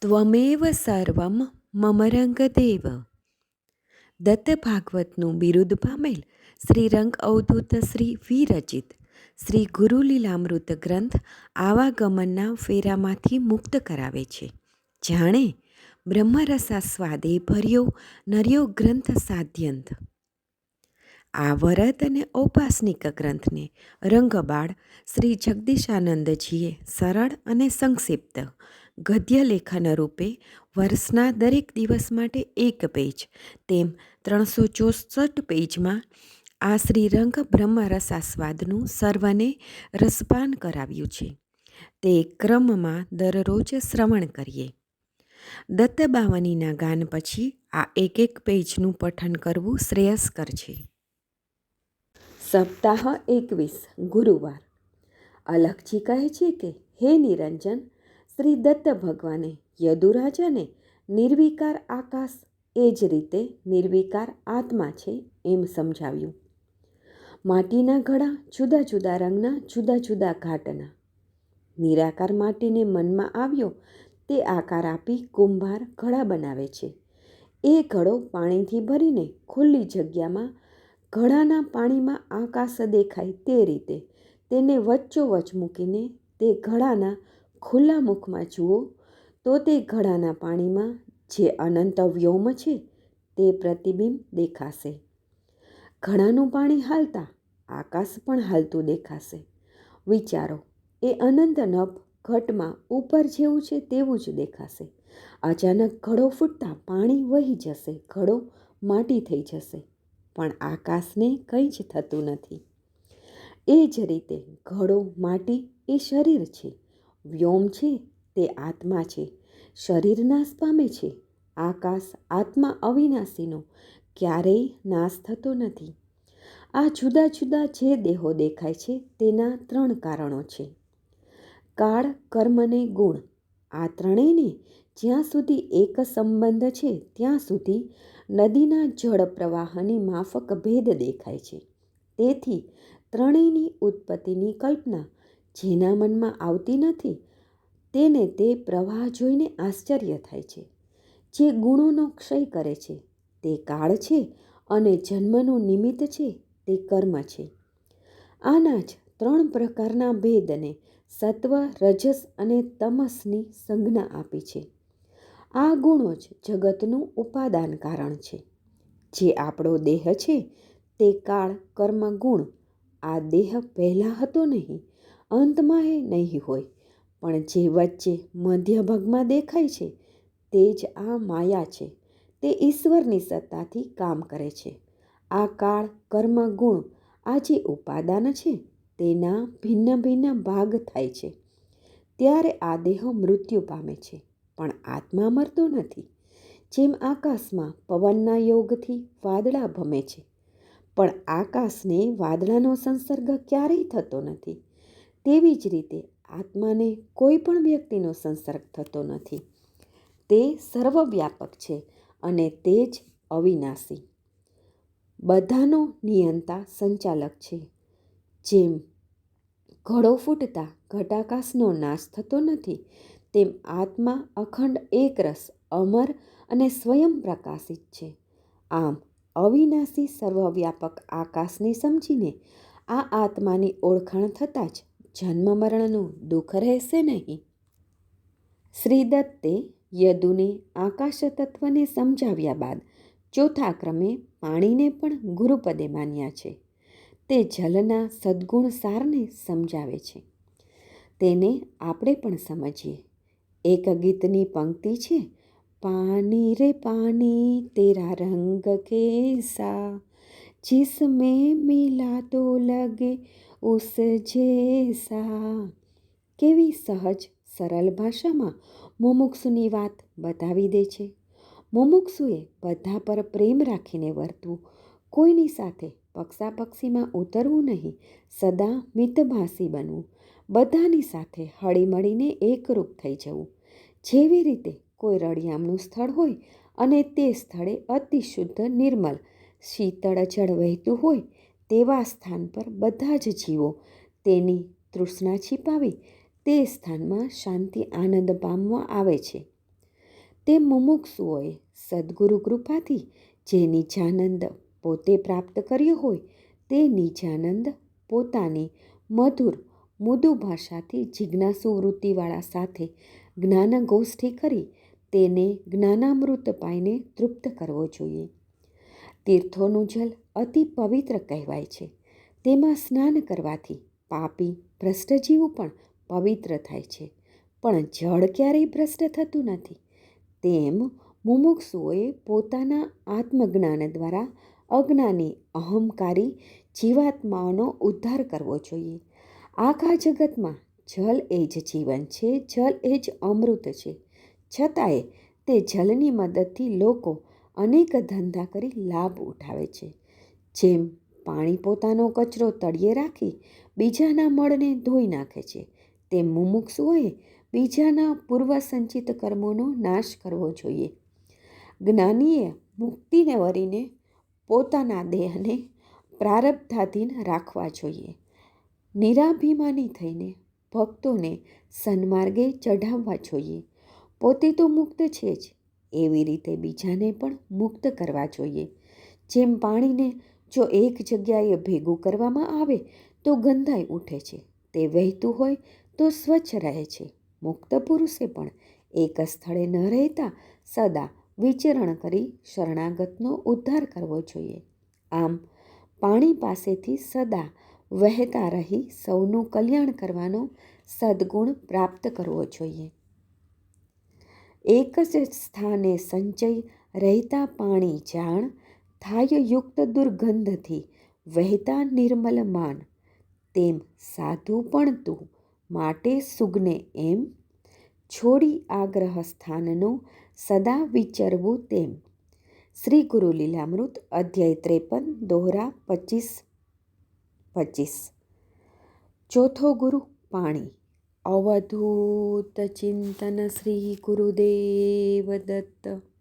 ત્વમેવ સર્વમ મમ રંગદેવ. દત્ત ભાગવતનું બિરુદ પામેલ શ્રી રંગ અવધૂત શ્રી વિરચિત શ્રી ગુરુલીલામૃત ગ્રંથ આવાગમનના ફેરામાંથી મુક્ત કરાવે છે. જાણે બ્રહ્મરસાસ્વાદે ભર્યો નર્યો ગ્રંથ સાધ્યંત. આ વરદ અને ઔપાસનિક ગ્રંથને રંગબાળ શ્રી જગદીશાનંદજીએ સરળ અને સંક્ષિપ્ત ગદ્ય લેખન રૂપે વર્ષના દરેક દિવસ માટે એક પેજ તેમ 364 પેજમાં આ શ્રીરંગ બ્રહ્મરસાસ્વાદનું સર્વને રસપાન કરાવ્યું છે. તે ક્રમમાં દરરોજ શ્રવણ કરીએ. દત્તબાવનીના ગાન પછી આ એક પેજનું પઠન કરવું શ્રેયસ્કર છે. સપ્તાહ 21 ગુરુવાર. અલખજી કહે છે કે હે નિરંજન, શ્રી દત્ત ભગવાને યદુરાજાને નિર્વિકાર આકાશ એ જ રીતે નિર્વિકાર આત્મા છે એમ સમજાવ્યું. માટીના ઘડા જુદા જુદા રંગના જુદા જુદા ઘાટના. નિરાકાર માટીને મનમાં આવ્યો તે આકાર આપી કુંભાર ઘડા બનાવે છે. એ ઘડો પાણીથી ભરીને ખુલ્લી જગ્યામાં ઘડાના પાણીમાં આકાશ દેખાય તે રીતે તેને વચ્ચોવચ મૂકીને તે ઘડાના ખુલ્લા મુખમાં જુઓ તો તે ઘડાના પાણીમાં જે અનંત વ્યોમ છે તે પ્રતિબિંબ દેખાશે. ઘડાનું પાણી હાલતા આકાશ પણ હાલતું દેખાશે. વિચારો, એ અનંત નભ ઘટમાં ઉપર જેવું છે તેવું જ દેખાશે. અચાનક ઘડો ફૂટતા પાણી વહી જશે, ઘડો માટી થઈ જશે, પણ આકાશને કંઈ જ થતું નથી. એ જ રીતે ઘડો માટી એ શરીર છે, વ્યોમ છે તે આત્મા છે, શરીર નાશ પામે છે. આકાશ આત્મા અવિનાશીનો ક્યારેય નાશ થતો નથી. આ જુદા જુદા જે દેહો દેખાય છે તેના 3 કારણો છે: કાળ, કર્મ ને ગુણ. આ ત્રણેયને જ્યાં સુધી એક સંબંધ છે ત્યાં સુધી નદીના જળ પ્રવાહની માફક ભેદ દેખાય છે. તેથી ત્રણેયની ઉત્પત્તિની કલ્પના જેના મનમાં આવતી નથી તેને તે પ્રવાહ જોઈને આશ્ચર્ય થાય છે. જે ગુણોનો ક્ષય કરે છે તે કાળ છે અને જન્મનું નિમિત્ત છે તે કર્મ છે. આના જ 3 પ્રકારના ભેદને સત્વ, રજસ અને તમસની સંજ્ઞા આપી છે. આ ગુણો જ જગતનું ઉપાદાન કારણ છે. જે આપણો દેહ છે તે કાળ, કર્મ, ગુણ. આ દેહ પહેલાં હતો નહીં, અંતમાં એ નહીં હોય, પણ જે વચ્ચે મધ્ય ભાગમાં દેખાય છે તે જ આ માયા છે. તે ઈશ્વરની સત્તાથી કામ કરે છે. આ કાળ, કર્મ, ગુણ આ જે ઉપાદાન છે તેના ભિન્ન ભિન્ન ભાગ થાય છે ત્યારે આ દેહ મૃત્યુ પામે છે, પણ આત્મા મરતો નથી. જેમ આકાશમાં પવનના યોગથી વાદળા ભમે છે, પણ આકાશને વાદળાનો સંસર્ગ ક્યારેય થતો નથી, તેવી જ રીતે આત્માને કોઈ પણ વ્યક્તિનો સંસર્ગ થતો નથી. તે સર્વવ્યાપક છે અને તે જ અવિનાશી, બધાનો નિયંતા સંચાલક છે. જેમ ઘડો ફૂટતા ઘટાકાશનો નાશ થતો નથી, તેમ આત્મા અખંડ એકરસ, અમર અને સ્વયં પ્રકાશિત છે. આમ અવિનાશી સર્વવ્યાપક આકાશને સમજીને આ આત્માની ઓળખાણ થતાં જ જન્મ મરણનું દુઃખ રહેશે નહીં. શ્રી દત્તે યદુને આકાશ તત્વને સમજાવ્યા બાદ ચોથા ક્રમે પાણીને પણ ગુરુપદે માન્યા છે. તે જલના સદ્ગુણ સારને સમજાવે છે. તેને આપણે પણ સમજીએ. એક ગીતની પંક્તિ છે: પાની રે પાની તેરા રંગ કેસા, જિસમેં મિલા તો લગે ઉસ જૈસા. કેવી સહજ સરળ ભાષામાં મુમુક્ષુની વાત બતાવી દે છે. મુમુક્ષુએ બધા પર પ્રેમ રાખીને વર્તવું, કોઈની સાથે પક્ષાપક્ષીમાં ઉતરવું નહીં, સદા મિતભાષી બનવું, બધાની સાથે હળીમળીને એકરૂપ થઈ જવું. જેવી રીતે કોઈ રળિયામણું સ્થળ હોય અને તે સ્થળે અતિ શુદ્ધ, નિર્મલ, શીતળ જળ વહેતું હોય તેવા સ્થાન પર બધા જ જીવો તેની તૃષ્ણા છીપાવી તે સ્થાનમાં શાંતિ આનંદ પામવા આવે છે. તે મુમુક્ષુઓએ સદ્ગુરુ કૃપાથી જે નિજાનંદ પોતે પ્રાપ્ત કર્યો હોય તે નિજાનંદ પોતાની મધુર મૃદુ ભાષાથી જિજ્ઞાસુ વૃત્તિવાળા સાથે જ્ઞાનગોષ્ઠી કરી તેને જ્ઞાનામૃત પાઈને તૃપ્ત કરવો જોઈએ. તીર્થોનું જલ અતિ પવિત્ર કહેવાય છે. તેમાં સ્નાન કરવાથી પાપી ભ્રષ્ટ જીવ પણ પવિત્ર થાય છે. પણ જળ ક્યારેય ભ્રષ્ટ થતું નથી. તેમ મુમુક્ષુઓએ પોતાના આત્મજ્ઞાન દ્વારા અજ્ઞાની અહંકારી જીવાત્માઓનો ઉદ્ધાર કરવો જોઈએ. આખા જગતમાં જલ એ જ જીવન છે, જલ એ જ અમૃત છે. છતાંય તે જલની મદદથી લોકો અનેક ધંધા કરી લાભ ઉઠાવે છે. જેમ પાણી પોતાનો કચરો તળિયે રાખી બીજાના મળને ધોઈ નાખે છે, તેમ મુમુક્ષુઓએ બીજાના પૂર્વ સંચિત કર્મોનો નાશ કરવો જોઈએ. જ્ઞાનીએ મુક્તિને વરીને પોતાના દેહને પ્રારબ્ધાધીન રાખવા જોઈએ. નિરાભિમાની થઈને ભક્તોને સન્માર્ગે ચઢાવવા જોઈએ. પોતે તો મુક્ત છે જ, એવી રીતે બીજાને પણ મુક્ત કરવા જોઈએ. જેમ પાણીને જો એક જગ્યાએ ભેગું કરવામાં આવે તો ગંધાઈ ઉઠે છે, તે વહેતું હોય તો સ્વચ્છ રહે છે. મુક્ત પુરુષે પણ એક સ્થળે ન રહેતા સદા વિચરણ કરી શરણાગતનો ઉદ્ધાર કરવો જોઈએ. આમ પાણી પાસેથી સદા વહેતા રહી સૌનું કલ્યાણ કરવાનો સદ્ગુણ પ્રાપ્ત કરવો જોઈએ. એક જ સ્થાને સંચય રહેતા પાણી જાણ, થાય યુક્ત દુર્ગંધથી વહેતા નિર્મલ માન. તેમ સાધુ પણ તું માટે સુગ્ને એમ, છોડી આગ્રહ સ્થાનનો સદા વિચરવું તેમ. શ્રી ગુરુ લીલામૃત અધ્યાય 53 દોહરા 25-25. ચોથો ગુરુ પાણી. અવધૂત ચિંતન શ્રી ગુરુદેવ દત્ત.